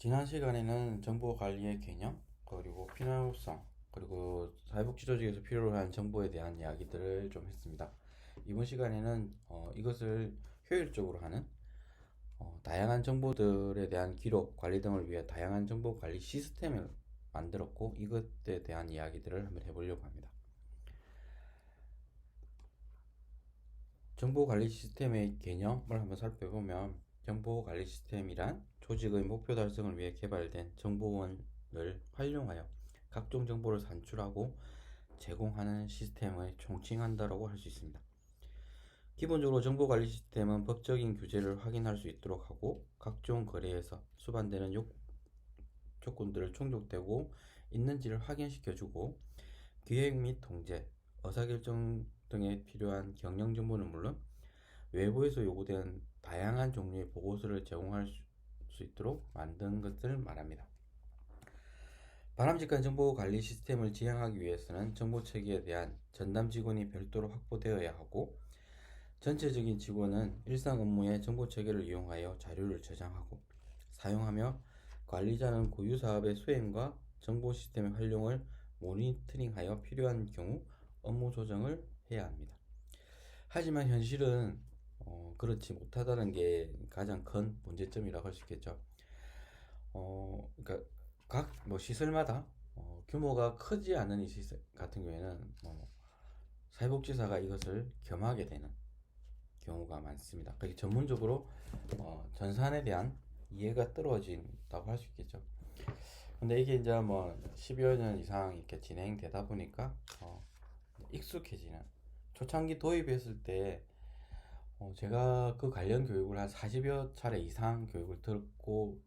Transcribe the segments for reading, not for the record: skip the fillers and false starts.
지난 시간에는 정보 관리의 개념, 그리고 필요성, 그리고 사회복지 조직에서 필요로 한 정보에 대한 이야기들을 좀 했습니다. 이번 시간에는 이것을 효율적으로 하는 다양한 정보들에 대한 기록, 관리 등을 위해 다양한 정보 관리 시스템을 만들었고 이것에 대한 이야기들을 한번 해보려고 합니다. 정보 관리 시스템의 개념을 한번 살펴보면 정보 관리 시스템이란 조직의 목표 달성을 위해 개발된 정보원을 활용하여 각종 정보를 산출하고 제공하는 시스템을 총칭한다고 할 수 있습니다. 기본적으로 정보 관리 시스템은 법적인 규제를 확인할 수 있도록 하고 각종 거래에서 수반되는 조건들을 충족되고 있는지를 확인시켜주고 기획 및 통제, 의사결정 등에 필요한 경영 정보는 물론 외부에서 요구되는 다양한 종류의 보고서를 제공할 수 있도록 만든 것을 말합니다. 바람직한 정보 관리 시스템을 지향하기 위해서는 정보 체계에 대한 전담 직원이 별도로 확보되어야 하고 전체적인 직원은 일상 업무에 정보 체계를 이용하여 자료를 저장하고 사용하며 관리자는 고유 사업의 수행과 정보 시스템의 활용을 모니터링하여 필요한 경우 업무 조정을 해야 합니다. 하지만 현실은 그렇지 못하다는 게 가장 큰 문제점이라고 할 수 있겠죠. 그러니까 각 뭐 시설마다 규모가 크지 않은 이 시설 같은 경우에는 사회복지사가 이것을 겸하게 되는 경우가 많습니다. 그게 전문적으로 전산에 대한 이해가 떨어진다고 할 수 있겠죠. 근데 이게 이제 뭐 10여 년 이상 이렇게 진행되다 보니까 익숙해지는 초창기 도입했을 때 제가 그 관련 교육을 한 40여 차례 이상 교육을 듣고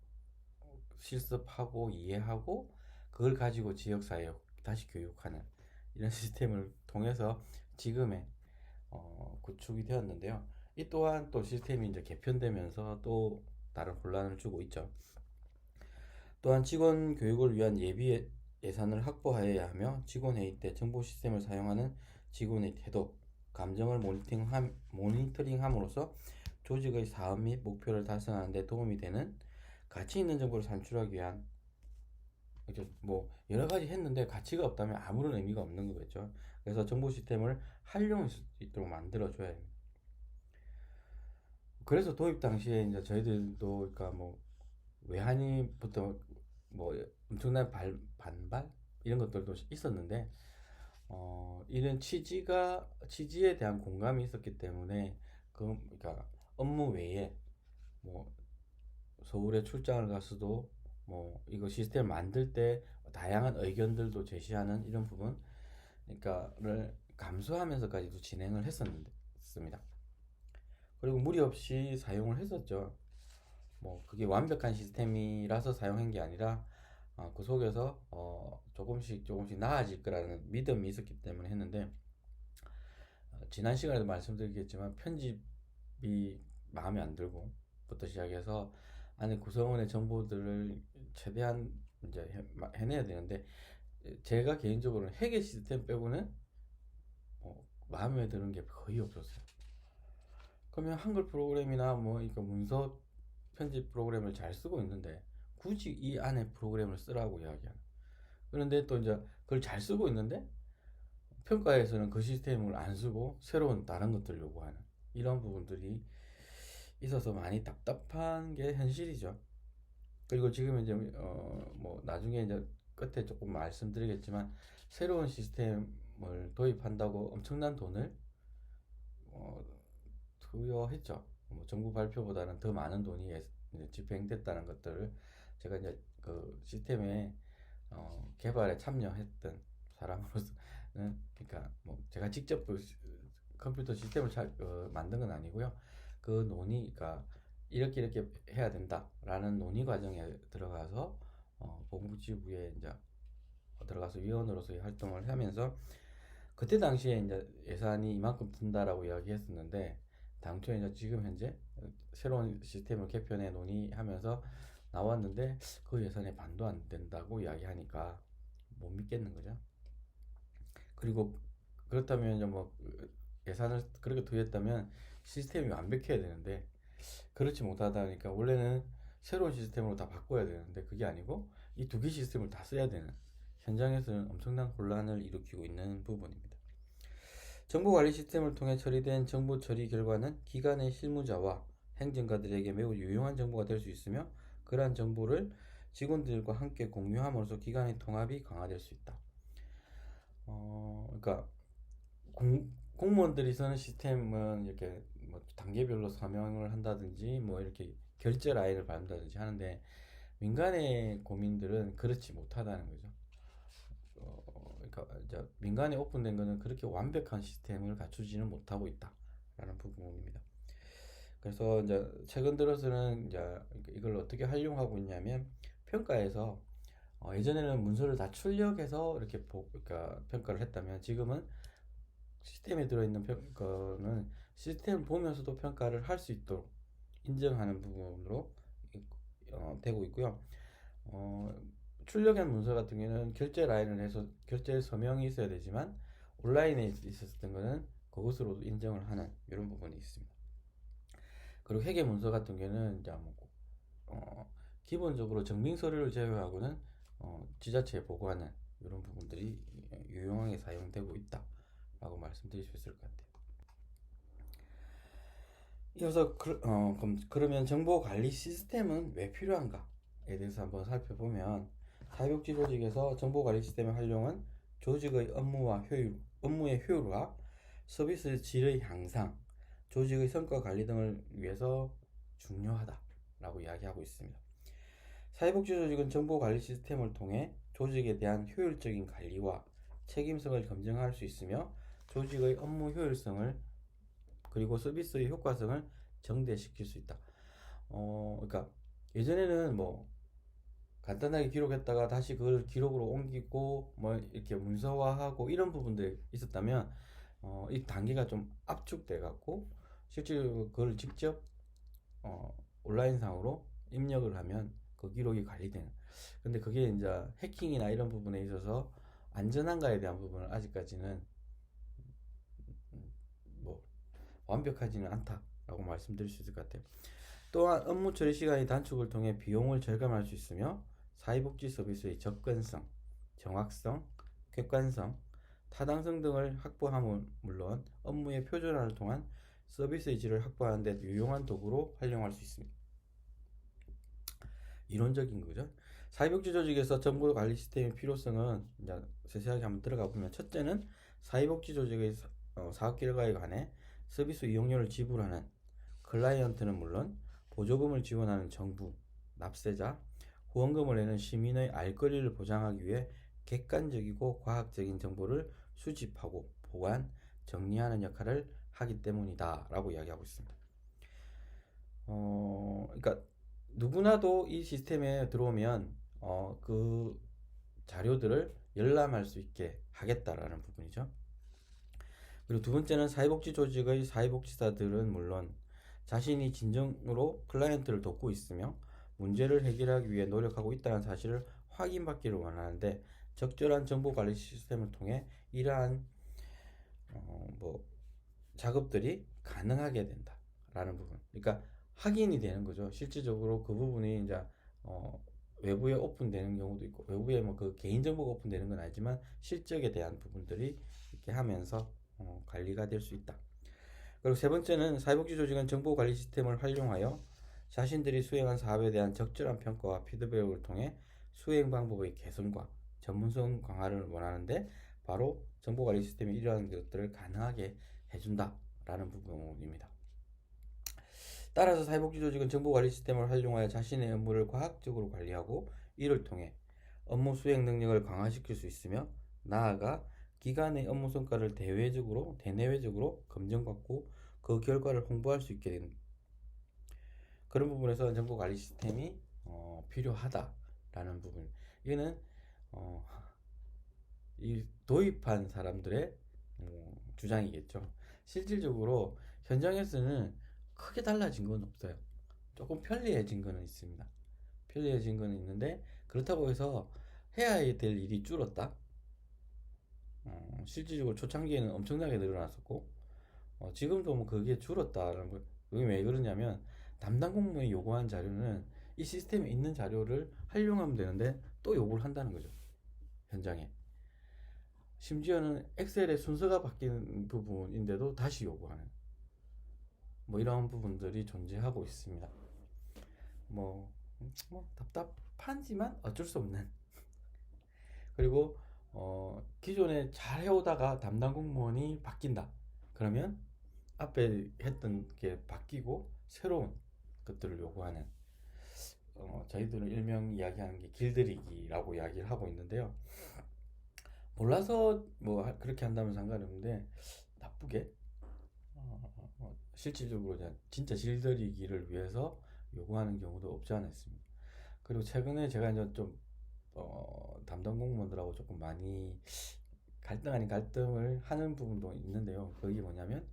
실습하고 이해하고 그걸 가지고 지역사회에 다시 교육하는 이런 시스템을 통해서 지금의 구축이 되었는데요. 이 또한 또 시스템이 이제 개편되면서 또 다른 혼란을 주고 있죠. 또한 직원 교육을 위한 예비 예산을 확보하여야 하며 직원 회의 때 정보 시스템을 사용하는 직원의 태도, 감정을 모니터링함으로써 조직의 사업 및 목표를 달성하는 데 도움이 되는 가치 있는 정보를 산출하기 위한 이제 뭐 여러 가지 했는데 가치가 없다면 아무런 의미가 없는 거겠죠. 그래서 정보 시스템을 활용할 수 있도록 만들어 줘야 합니다. 그래서 도입 당시에 이제 저희들도 그러니까 뭐 외환위부터 뭐 엄청난 반발 이런 것들도 있었는데 이런 취지에 대한 공감이 있었기 때문에 그러니까 업무 외에 뭐 서울에 출장을 갔어도 뭐 이거 시스템 만들 때 다양한 의견들도 제시하는 이런 부분 그러니까를 감수하면서까지도 진행을 했었습니다. 그리고 무리 없이 사용을 했었죠. 뭐 그게 완벽한 시스템이라서 사용한 게 아니라 그 속에서 조금씩 나아질 거라는 믿음이 있었기 때문에 했는데 지난 시간에도 말씀드리겠지만 편집이 마음에 안 들고 부터 시작해서 안에 구성원의 정보들을 최대한 이제 해내야 되는데 제가 개인적으로는 회계 시스템 빼고는 마음에 드는 게 거의 없었어요. 그러면 한글 프로그램이나 뭐 이거 문서 편집 프로그램을 잘 쓰고 있는데 굳이 이 안에 프로그램을 쓰라고 이야기하는. 그런데 또 이제 그걸 잘 쓰고 있는데 평가에서는 그 시스템을 안 쓰고 새로운 다른 것들 요구하는 이런 부분들이 있어서 많이 답답한 게 현실이죠. 그리고 지금 이제 뭐 나중에 이제 끝에 조금 말씀드리겠지만 새로운 시스템을 도입한다고 엄청난 돈을 어, 투여했죠. 뭐 정부 발표보다는 더 많은 돈이 이제 집행됐다는 것들을 제가 이제 그 시스템의 개발에 참여했던 사람으로서는 그러니까 뭐 제가 직접 그 컴퓨터 시스템을 만든 건 아니고요. 그 논의, 그러니까 이렇게 해야 된다라는 논의 과정에 들어가서 보건복지부에 이제 들어가서 위원으로서의 활동을 하면서 그때 당시에 이제 예산이 이만큼 든다라고 이야기했었는데 당초에 이제 지금 현재 새로운 시스템을 개편해 논의하면서 나왔는데 그 예산의 반도 안 된다고 이야기하니까 못 믿겠는 거죠. 그리고 그렇다면 이제 뭐 예산을 그렇게 투여했다면 시스템이 완벽해야 되는데 그렇지 못하다니까 원래는 새로운 시스템으로 다 바꿔야 되는데 그게 아니고 이 두 개 시스템을 다 써야 되는 현장에서는 엄청난 혼란을 일으키고 있는 부분입니다. 정보관리 시스템을 통해 처리된 정보 처리 결과는 기관의 실무자와 행정가들에게 매우 유용한 정보가 될 수 있으며 그러한 정보를 직원들과 함께 공유함으로써 기관의 통합이 강화될 수 있다. 그러니까 공무원들이 쓰는 시스템은 이렇게 뭐 단계별로 서명을 한다든지 뭐 이렇게 결제 라인을 밟는다든지 하는데 민간의 고민들은 그렇지 못하다는 거죠. 그러니까 이제 민간에 오픈된 거는 그렇게 완벽한 시스템을 갖추지는 못하고 있다라는 부분입니다. 그래서 이제 최근 들어서는 이제 이걸 어떻게 활용하고 있냐면 평가에서 예전에는 문서를 다 출력해서 이렇게 그러니까 평가를 했다면 지금은 시스템에 들어있는 평가는 시스템을 보면서도 평가를 할 수 있도록 인정하는 부분으로 되고 있고요. 출력한 문서 같은 경우는 결제 라인을 해서 결제 서명이 있어야 되지만 온라인에 있었던 거는 그것으로도 인정을 하는 이런 부분이 있습니다. 그리고 회계 문서 같은 경우는 이제 뭐 기본적으로 증빙 서류를 제외하고는 지자체에 보고하는 이런 부분들이 유용하게 사용되고 있다라고 말씀드릴 수 있을 것 같아요. 이어서 그러면 정보 관리 시스템은 왜 필요한가에 대해서 한번 살펴보면 사회복지 조직에서 정보 관리 시스템의 활용은 조직의 업무의 효율화, 서비스 질의 향상, 조직의 성과 관리 등을 위해서 중요하다라고 이야기하고 있습니다. 사회복지 조직은 정보 관리 시스템을 통해 조직에 대한 효율적인 관리와 책임성을 검증할 수 있으며 조직의 업무 효율성을 그리고 서비스의 효과성을 정대시킬 수 있다. 그러니까 예전에는 뭐 간단하게 기록했다가 다시 그걸 기록으로 옮기고 뭐 이렇게 문서화하고 이런 부분들이 있었다면 이 단계가 좀 압축돼 갖고 실제로 그걸 직접 온라인상으로 입력을 하면 그 기록이 관리되는. 근데 그게 이제 해킹이나 이런 부분에 있어서 안전한가에 대한 부분은 아직까지는 뭐 완벽하지는 않다라고 말씀드릴 수 있을 것 같아요. 또한 업무 처리 시간의 단축을 통해 비용을 절감할 수 있으며 사회복지 서비스의 접근성, 정확성, 객관성, 타당성 등을 확보함은 물론 업무의 표준화를 통한 서비스의 질을 확보하는 데 유용한 도구로 활용할 수 있습니다. 이론적인 거죠. 사회복지 조직에서 정보 관리 시스템의 필요성은 이제 세세하게 한번 들어가 보면 첫째는 사회복지 조직의 사업 결과에 관해 서비스 이용료를 지불하는 클라이언트는 물론 보조금을 지원하는 정부, 납세자, 후원금을 내는 시민의 알 권리를 보장하기 위해 객관적이고 과학적인 정보를 수집하고 보관, 정리하는 역할을 하기 때문이다라고 이야기하고 있습니다. 그러니까 누구나도 이 시스템에 들어오면 그 자료들을 열람할 수 있게 하겠다라는 부분이죠. 그리고 두 번째는 사회복지 조직의 사회복지사들은 물론 자신이 진정으로 클라이언트를 돕고 있으며 문제를 해결하기 위해 노력하고 있다는 사실을 확인받기를 원하는데 적절한 정보관리 시스템을 통해 이러한 뭐 작업들이 가능하게 된다라는 부분. 그러니까 확인이 되는 거죠. 실질적으로 그 부분이 이제 외부에 오픈되는 경우도 있고 외부에 뭐 그 개인정보가 오픈되는 건 아니지만 실적에 대한 부분들이 이렇게 하면서 관리가 될 수 있다. 그리고 세 번째는 사회복지 조직은 정보관리 시스템을 활용하여 자신들이 수행한 사업에 대한 적절한 평가와 피드백을 통해 수행 방법의 개선과 전문성 강화를 원하는데 바로 정보관리 시스템이 이러한 것들을 가능하게 해준다라는 부분입니다. 따라서 사회복지 조직은 정보관리 시스템을 활용하여 자신의 업무를 과학적으로 관리하고 이를 통해 업무 수행 능력을 강화시킬 수 있으며 나아가 기관의 업무 성과를 대내외적으로 검증받고 그 결과를 홍보할 수 있게 되는 그런 부분에서 정보관리 시스템이 필요하다라는 부분. 이거는 이 도입한 사람들의 주장이겠죠. 실질적으로 현장에서는 크게 달라진 건 없어요. 조금 편리해진 거는 있습니다. 편리해진 거는 있는데 그렇다고 해서 해야 될 일이 줄었다. 실질적으로 초창기에는 엄청나게 늘어났었고 지금도 뭐 그게 줄었다라는 거. 그게 왜 그러냐면 담당 공무원이 요구한 자료는 이 시스템에 있는 자료를 활용하면 되는데 또 요구를 한다는 거죠. 현장에. 심지어는 엑셀의 순서가 바뀌는 부분인데도 다시 요구하는 뭐 이런 부분들이 존재하고 있습니다. 뭐, 답답하지만 어쩔 수 없는. 그리고 기존에 잘 해오다가 담당 공무원이 바뀐다. 그러면 앞에 했던 게 바뀌고 새로운 것들을 요구하는 저희들은 일명 이야기하는 게 길들이기라고 이야기를 하고 있는데요. 몰라서 뭐 그렇게 한다면 상관없는데 나쁘게 실질적으로 진짜 길들이기를 위해서 요구하는 경우도 없지 않아 있습니다. 그리고 최근에 제가 이제 좀 담당 공무원들하고 조금 많이 갈등 아닌 갈등을 하는 부분도 있는데요. 그게 뭐냐면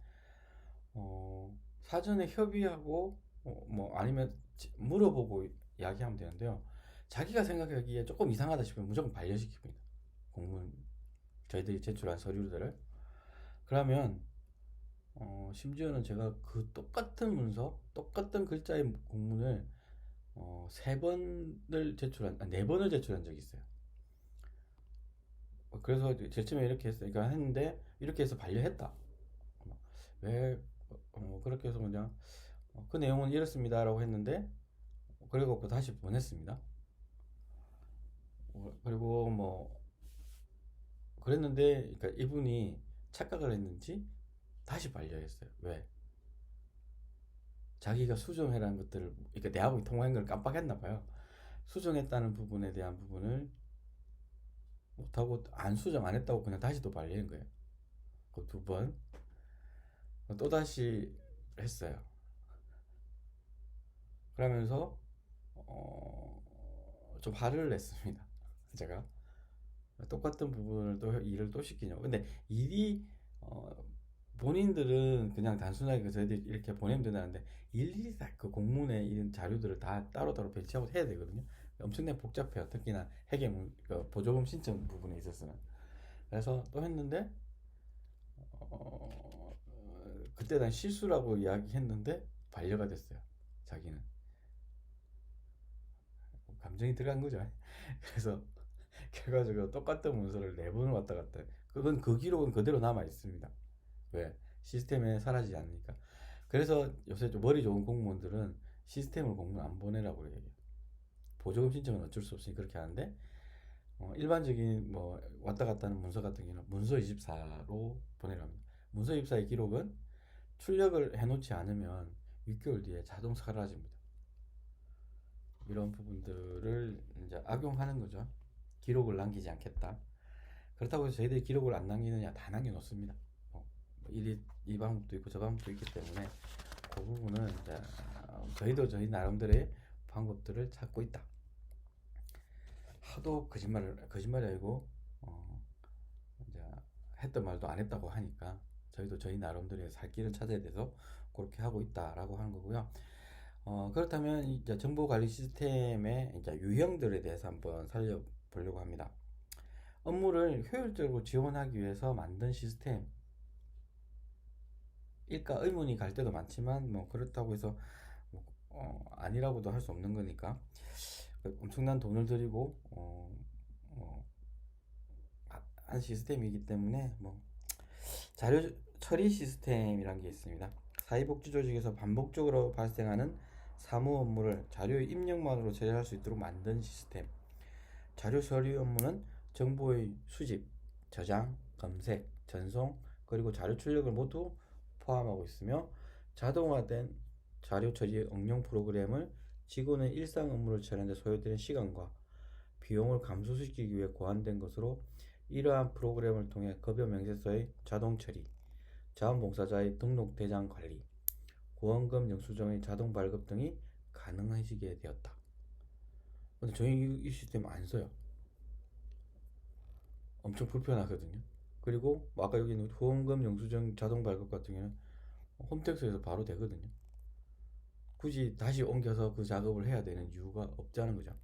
사전에 협의하고 뭐 아니면 물어보고 이야기하면 되는데요. 자기가 생각하기에 조금 이상하다 싶으면 무조건 반려시킵니다. 공무원 저희들이 제출한 서류들을. 그러면 심지어는 제가 그 똑같은 문서, 똑같은 글자의 공문을 세 번을 네 번을 제출한 적이 있어요. 그래서 제일 처음에 이렇게 했어요. 그러니까 했는데 이렇게 해서 반려했다. 왜 그렇게 해서 그냥 그 내용은 이렇습니다라고 했는데 그리고 다시 보냈습니다. 그리고 뭐 그랬는데 그러니까 이분이 착각을 했는지 다시 반려했어요. 왜? 자기가 수정해라는 것들을 그러니까 내하고 통화한 걸 깜빡했나 봐요. 수정했다는 부분에 대한 부분을 못하고 안 수정 안 했다고 그냥 다시 또 반려한 거예요. 그 두 번. 또 다시 했어요. 그러면서 좀 화를 냈습니다. 제가 똑같은 부분을 또 일을 또 시키냐고. 근데 일이 본인들은 그냥 단순하게 저희들이 이렇게 보내면 된다는데 일일이 다 그 공문에 이런 자료들을 다 따로따로 배치하고 해야 되거든요. 엄청나게 복잡해요. 특히나 회계문 그 보조금 신청 부분에 있어서는. 그래서 또 했는데 그때 난 실수라고 이야기했는데 반려가 됐어요. 자기는 감정이 들어간 거죠. 그래서 결과적으로 똑같은 문서를 네 번을 왔다 갔다. 그건 그 기록은 그대로 남아 있습니다. 왜? 시스템에 사라지지 않으니까. 그래서 요새 좀 머리 좋은 공무원들은 시스템으로 공문 안 보내라고 얘기해요. 보조금 신청은 어쩔 수 없으니 그렇게 하는데 일반적인 뭐 왔다 갔다 하는 문서 같은 경우는 문서 24로 보내랍니다. 문서 24의 기록은 출력을 해놓지 않으면 6개월 뒤에 자동 사라집니다. 이런 부분들을 이제 악용하는 거죠. 기록을 남기지 않겠다. 그렇다고 해서 저희들이 기록을 안 남기느냐? 다 남겨놓습니다. 이 방법도 있고 저 방법도 있기 때문에 그 부분은 이제 저희도 저희 나름대로의 방법들을 찾고 있다. 하도 거짓말이 아니고 이제 했던 말도 안 했다고 하니까 저희도 저희 나름대로의 살 길을 찾아야 돼서 그렇게 하고 있다라고 하는 거고요. 그렇다면 이제 정보관리 시스템의 이제 유형들에 대해서 한번 살펴보려고 합니다. 업무를 효율적으로 지원하기 위해서 만든 시스템 일까 의문이 갈 때도 많지만 뭐 그렇다고 해서 아니라고도 할 수 없는 거니까 엄청난 돈을 들이고 한 시스템이기 때문에 뭐 자료 처리 시스템이란 게 있습니다. 사회복지 조직에서 반복적으로 발생하는 사무 업무를 자료의 입력만으로 처리할 수 있도록 만든 시스템. 자료 처리 업무는 정보의 수집, 저장, 검색, 전송, 그리고 자료 출력을 모두 포함하고 있으며 자동화된 자료 처리 응용 프로그램을 직원의 일상 업무를 처리하는 데 소요되는 시간과 비용을 감소시키기 위해 고안된 것으로 이러한 프로그램을 통해 급여 명세서의 자동 처리, 자원봉사자의 등록 대장 관리, 보험금 영수증의 자동 발급 등이 가능해지게 되었다. 근데 저희 이 시스템 안 써요. 엄청 불편하거든요. 그리고 아까 여기 있는 보험금 영수증 자동 발급 같은 경우는 홈택스에서 바로 되거든요. 굳이 다시 옮겨서 그 작업을 해야 되는 이유가 없다는 거죠.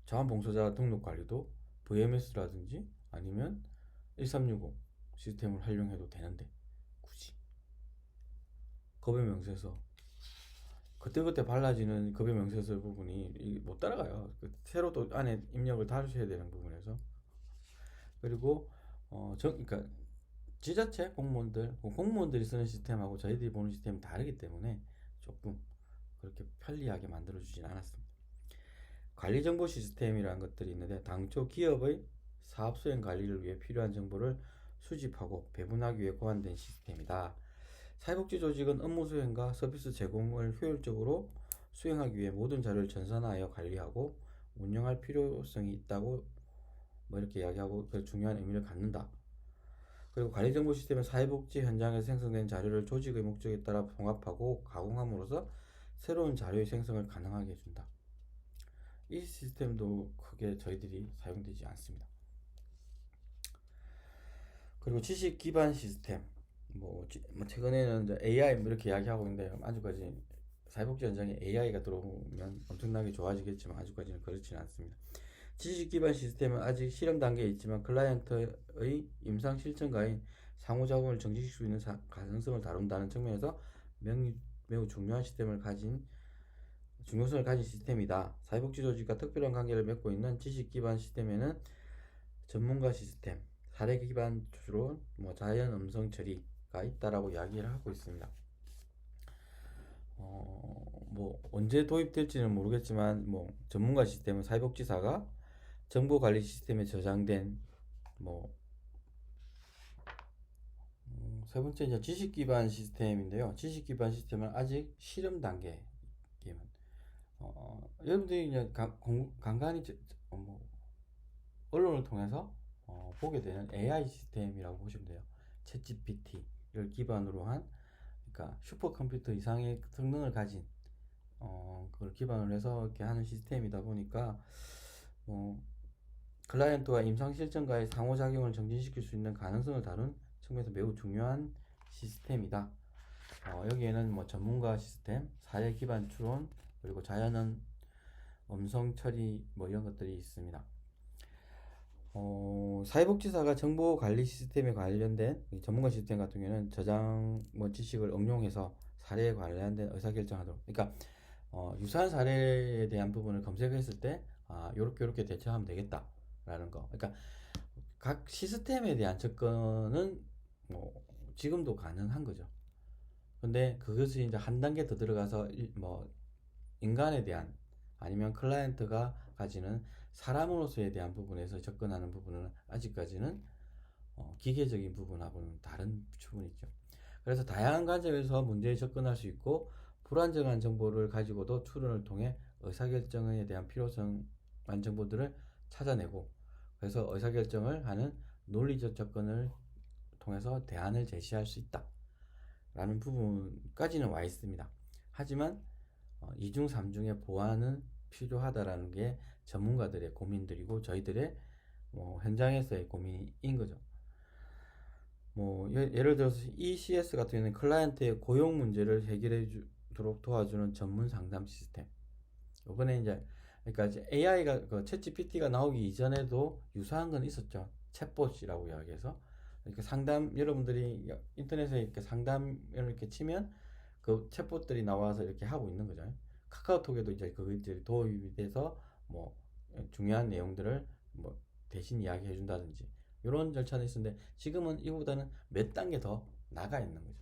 자원봉사자 등록 관리도 VMS라든지 아니면 1365 시스템을 활용해도 되는데 굳이 법의 명세서 그때그때 발라지는 급여 명세서 부분이 못 따라가요. 새로 또 안에 입력을 다루셔야 되는 부분에서. 그리고 그러니까 지자체 공무원들, 공무원들이 쓰는 시스템하고 저희들이 보는 시스템이 다르기 때문에 조금 그렇게 편리하게 만들어주진 않았습니다. 관리정보 시스템이라는 것들이 있는데 당초 기업의 사업 수행 관리를 위해 필요한 정보를 수집하고 배분하기 위해 고안된 시스템이다. 사회복지 조직은 업무 수행과 서비스 제공을 효율적으로 수행하기 위해 모든 자료를 전산화하여 관리하고 운영할 필요성이 있다고 뭐 이렇게 이야기하고 그 중요한 의미를 갖는다. 그리고 관리정보 시스템은 사회복지 현장에서 생성된 자료를 조직의 목적에 따라 봉합하고 가공함으로써 새로운 자료의 생성을 가능하게 해준다. 이 시스템도 크게 저희들이 사용되지 않습니다. 그리고 지식 기반 시스템, 뭐 최근에는 이제 AI 뭐 이렇게 이야기하고 있는데 아직까지 사회복지 현장에 AI가 들어오면 엄청나게 좋아지겠지만 아직까지는 그렇지는 않습니다. 지식 기반 시스템은 아직 실험 단계에 있지만 클라이언트의 임상 실천과의 상호작용을 정지시킬 수 있는 가능성을 다룬다는 측면에서 매우 중요한 중요성을 가진 시스템이다. 사회복지 조직과 특별한 관계를 맺고 있는 지식 기반 시스템에는 전문가 시스템, 사례 기반 주로 자연 음성 처리가 있다라고 이야기를 하고 있습니다. 언제 도입될지는 모르겠지만 전문가 시스템은 사회복지사가 정보관리 시스템에 저장된 세 번째 이제 지식 기반 시스템인데요. 지식 기반 시스템은 아직 실험 단계. 여러분들이 이제 간간히 언론을 통해서 보게 되는 AI 시스템이라고 보시면 돼요. 챗 GPT를 기반으로 한 그러니까 슈퍼컴퓨터 이상의 성능을 가진 그걸 기반으로 해서 이렇게 하는 시스템이다 보니까 클라이언트와 임상 실전과의 상호작용을 정진시킬 수 있는 가능성을 다룬 측면에서 매우 중요한 시스템이다. 여기에는 전문가 시스템, 사례 기반 추론, 그리고 자연 음성 처리 이런 것들이 있습니다. 사회복지사가 정보관리 시스템에 관련된 전문가 시스템 같은 경우는 저장 지식을 응용해서 사례에 관련된 의사결정하도록. 그러니까 유사한 사례에 대한 부분을 검색했을 때 요렇게 대처하면 되겠다라는 거. 그러니까 각 시스템에 대한 접근은 지금도 가능한 거죠. 근데 그것이 이제 한 단계 더 들어가서 인간에 대한 아니면 클라이언트가 가지는 사람으로서에 대한 부분에서 접근하는 부분은 아직까지는 기계적인 부분하고는 다른 부분이죠. 그래서 다양한 관점에서 문제에 접근할 수 있고 불안정한 정보를 가지고도 추론을 통해 의사결정에 대한 필요성한 정보들을 찾아내고 그래서 의사결정을 하는 논리적 접근을 통해서 대안을 제시할 수 있다 라는 부분까지는 와 있습니다. 하지만 2중 3중의 보완은 필요하다라는 게 전문가들의 고민들이고 저희들의 현장에서의 고민인 거죠. 예를 들어서 ECS 같은 경우는 클라이언트의 고용 문제를 해결해 주도록 도와주는 전문 상담 시스템. 이번에 그러니까 AI가 챗 GPT가 나오기 이전에도 유사한 건 있었죠. 챗봇이라고 이야기해서 여러분들이 인터넷에 이렇게 상담을 이렇게 치면 그 챗봇들이 나와서 이렇게 하고 있는 거죠. 카카오톡에도 이제 그것들이 도입이 돼서 중요한 내용들을 대신 이야기해 준다든지 이런 절차는 있었는데 지금은 이보다는 몇 단계 더 나가 있는 거죠.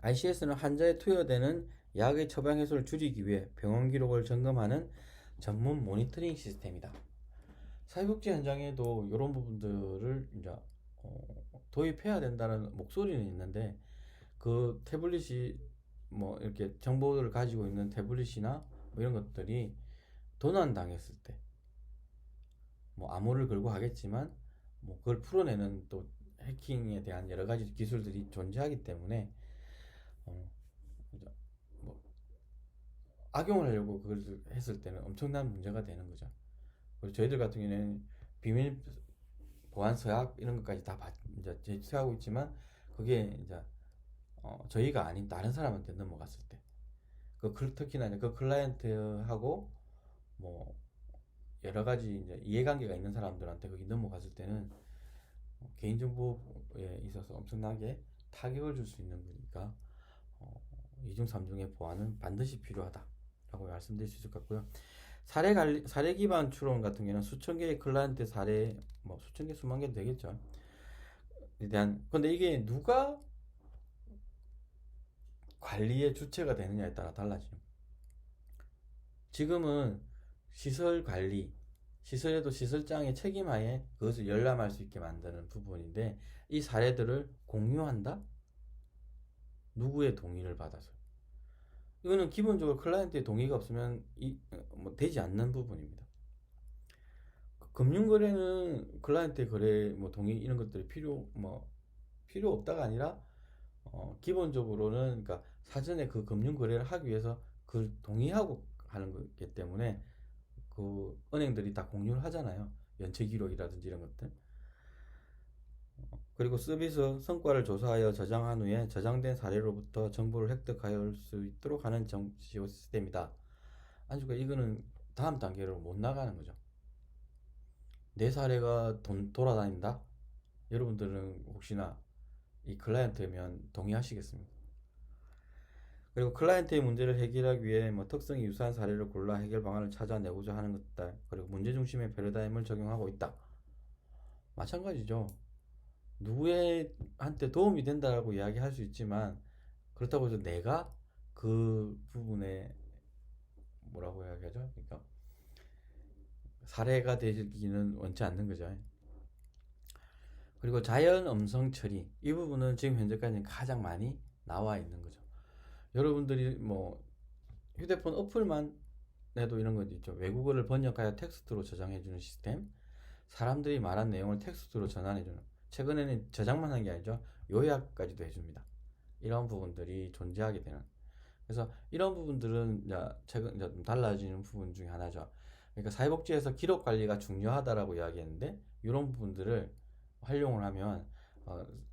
ICS는 환자에 투여되는 약의 처방 횟수를 줄이기 위해 병원 기록을 점검하는 전문 모니터링 시스템이다. 사회복지 현장에도 이런 부분들을 이제 도입해야 된다는 목소리는 있는데 그 태블릿이 이렇게 정보를 가지고 있는 태블릿이나 이런 것들이 도난 당했을 때 암호를 걸고 하겠지만 그걸 풀어내는 또 해킹에 대한 여러 가지 기술들이 존재하기 때문에 악용을 하려고 그걸 했을 때는 엄청난 문제가 되는 거죠. 그리고 저희들 같은 경우에는 비밀 보안 서약 이런 것까지 다 이제 제출하고 있지만 그게 이제 저희가 아닌 다른 사람한테 넘어갔을 때 특히나 그 클라이언트하고 여러 가지 이제 이해관계가 있는 사람들한테 거기 넘어갔을 때는 개인정보에 있어서 엄청나게 타격을 줄 수 있는 거니까 2중 3중의 보완은 반드시 필요하다라고 말씀드릴 수 있을 것 같고요. 사례 기반 추론 같은 경우는 수천 개의 클라이언트 사례, 뭐 수천 개, 수만 개 되겠죠. 에 대한, 근데 이게 누가 관리의 주체가 되느냐에 따라 달라지죠. 지금은 시설 관리, 시설에도 시설장의 책임하에 그것을 열람할 수 있게 만드는 부분인데, 이 사례들을 공유한다? 누구의 동의를 받아서? 이거는 기본적으로 클라이언트의 동의가 없으면 뭐 되지 않는 부분입니다. 금융거래는 클라이언트의 거래 뭐 동의 이런 것들이 필요 없다가 아니라 기본적으로는 그러니까 사전에 그 금융 거래를 하기 위해서 그걸 동의하고 하는 거기 때문에 그 은행들이 다 공유를 하잖아요. 연체 기록이라든지 이런 것들. 그리고 서비스 성과를 조사하여 저장한 후에 저장된 사례로부터 정보를 획득할 수 있도록 하는 지원 시스템이다. 아주 이거는 다음 단계로 못 나가는 거죠. 내 사례가 돌아다닌다? 여러분들은 혹시나 이 클라이언트면 동의하시겠습니까? 그리고 클라이언트의 문제를 해결하기 위해 뭐 특성이 유사한 사례를 골라 해결 방안을 찾아내고자 하는 것다. 그리고 문제 중심의 패러다임을 적용하고 있다. 마찬가지죠. 누구한테 도움이 된다라고 이야기할 수 있지만 그렇다고 해서 내가 그 부분에 뭐라고 이야기하죠? 그러니까 사례가 되기는 원치 않는 거죠. 그리고 자연 음성 처리 이 부분은 지금 현재까지 가장 많이 나와 있는 거죠. 여러분들이 뭐 휴대폰 어플만 내도 이런 거 있죠. 외국어를 번역하여 텍스트로 저장해주는 시스템, 사람들이 말한 내용을 텍스트로 전환해주는. 최근에는 저장만 한 게 아니죠. 요약까지도 해줍니다. 이런 부분들이 존재하게 되는. 그래서 이런 부분들은 최근 좀 달라지는 부분 중에 하나죠. 그러니까 사회복지에서 기록 관리가 중요하다라고 이야기했는데 이런 부분들을 활용을 하면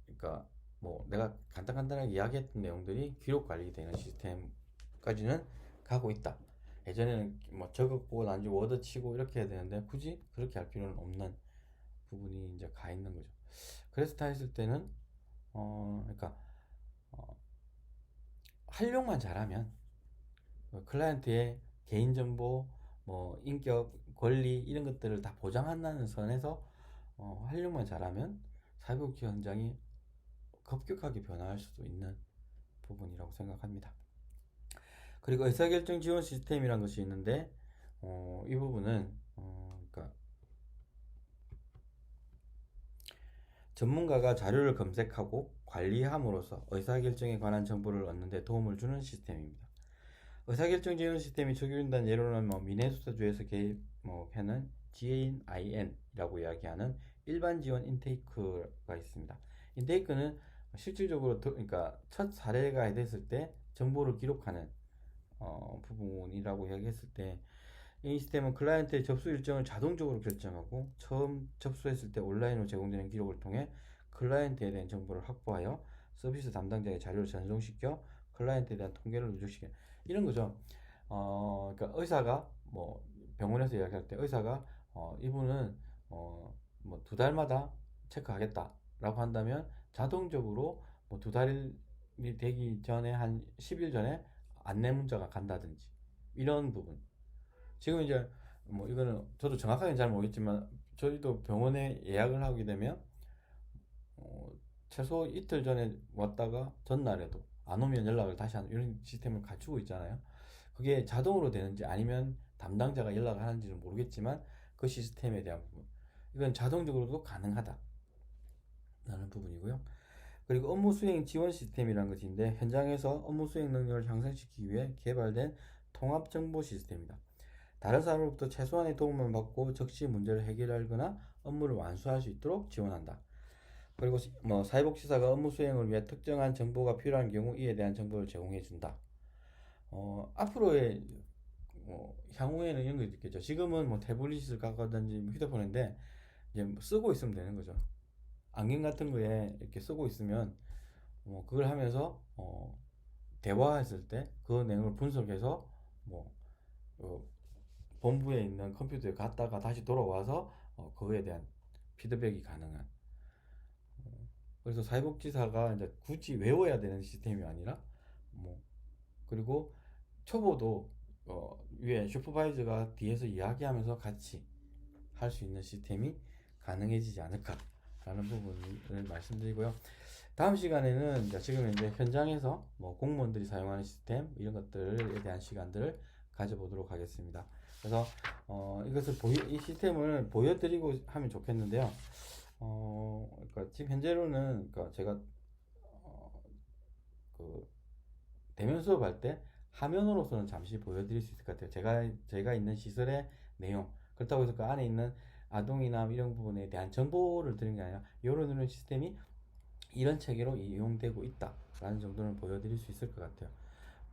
그러니까 뭐 내가 간단하게 이야기했던 내용들이 기록 관리되는 시스템까지는 가고 있다. 예전에는 뭐 적었고 난지 워드 치고 이렇게 해야 되는데 굳이 그렇게 할 필요는 없는 부분이 이제 가 있는 거죠. 그래서 다 했을 때는 그러니까 어, 활용만 잘하면 클라이언트의 개인정보, 뭐 인격, 권리 이런 것들을 다 보장한다는 선에서 활용만 잘하면 사회복지 현장이 급격하게 변화할 수도 있는 부분이라고 생각합니다. 그리고 의사결정 지원 시스템이라는 것이 있는데 이 부분은 그러니까 전문가가 자료를 검색하고 관리함으로써 의사결정에 관한 정보를 얻는 데 도움을 주는 시스템입니다. 의사결정 지원 시스템이 적용된다는 예로는 미네소타주에서 개입하는 GAIN이라고 이야기하는 일반 지원 인테이크가 있습니다. 인테이크는 실질적으로 그러니까 첫 사례가 됐을 때 정보를 기록하는 부분이라고 이야기했을 때 이 시스템은 클라이언트의 접수 일정을 자동적으로 결정하고 처음 접수했을 때 온라인으로 제공되는 기록을 통해 클라이언트에 대한 정보를 확보하여 서비스 담당자의 자료를 전송시켜 클라이언트에 대한 통계를 누적시켜 이런 거죠. 그러니까 의사가 뭐 병원에서 이야기할 때 의사가 이분은 뭐 두 달마다 체크하겠다라고 한다면 자동적으로 뭐 두 달이 되기 전에 한 10일 전에 안내 문자가 간다든지 이런 부분. 지금 이제 뭐 이거는 저도 정확하게 잘 모르겠지만 저희도 병원에 예약을 하게 되면 최소 이틀 전에 왔다가 전날에도 안 오면 연락을 다시 하는 이런 시스템을 갖추고 있잖아요. 그게 자동으로 되는지 아니면 담당자가 연락을 하는지는 모르겠지만 그 시스템에 대한 부분 이건 자동적으로도 가능하다라는 부분이고요. 그리고 업무 수행 지원 시스템이라는 것인데 현장에서 업무 수행 능력을 향상시키기 위해 개발된 통합 정보 시스템이다. 다른 사람으로부터 최소한의 도움을 받고 즉시 문제를 해결하거나 업무를 완수할 수 있도록 지원한다. 그리고 뭐 사회복지사가 업무 수행을 위해 특정한 정보가 필요한 경우 이에 대한 정보를 제공해 준다. 앞으로의 향후에는 이런 게 있겠죠. 지금은 뭐 태블릿을 갖다든지 휴대폰인데 이제 뭐 쓰고 있으면 되는 거죠. 안경 같은 거에 이렇게 쓰고 있으면 그걸 하면서 대화했을 때 그 내용을 분석해서 뭐 본부에 있는 컴퓨터에 갔다가 다시 돌아와서 그거에 대한 피드백이 가능한. 그래서 사회복지사가 이제 굳이 외워야 되는 시스템이 아니라 뭐 그리고 초보도 위에 슈퍼바이저가 뒤에서 이야기하면서 같이 할 수 있는 시스템이 가능해지지 않을까라는 부분을 말씀드리고요. 다음 시간에는 이제 지금 이제 현장에서 뭐 공무원들이 사용하는 시스템 이런 것들에 대한 시간들을 가져보도록 하겠습니다. 그래서 이것을 이 시스템을 보여드리고 하면 좋겠는데요. 그러니까 지금 현재로는 그러니까 제가 그 대면 수업할 때 화면으로서는 잠시 보여드릴 수 있을 것 같아요. 제가 있는 시설의 내용. 그렇다고 해서 그 안에 있는 아동이나 이런 부분에 대한 정보를 드리는 게 아니라 이런 시스템이 이런 체계로 이용되고 있다라는 정도는 보여드릴 수 있을 것 같아요.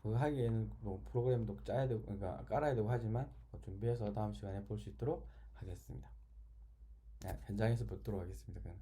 그거 하기에는 뭐 프로그램도 짜야 되고, 그러니까 깔아야 되고 하지만 준비해서 다음 시간에 볼 수 있도록 하겠습니다. 네, 현장에서 뵙도록 하겠습니다. 그럼.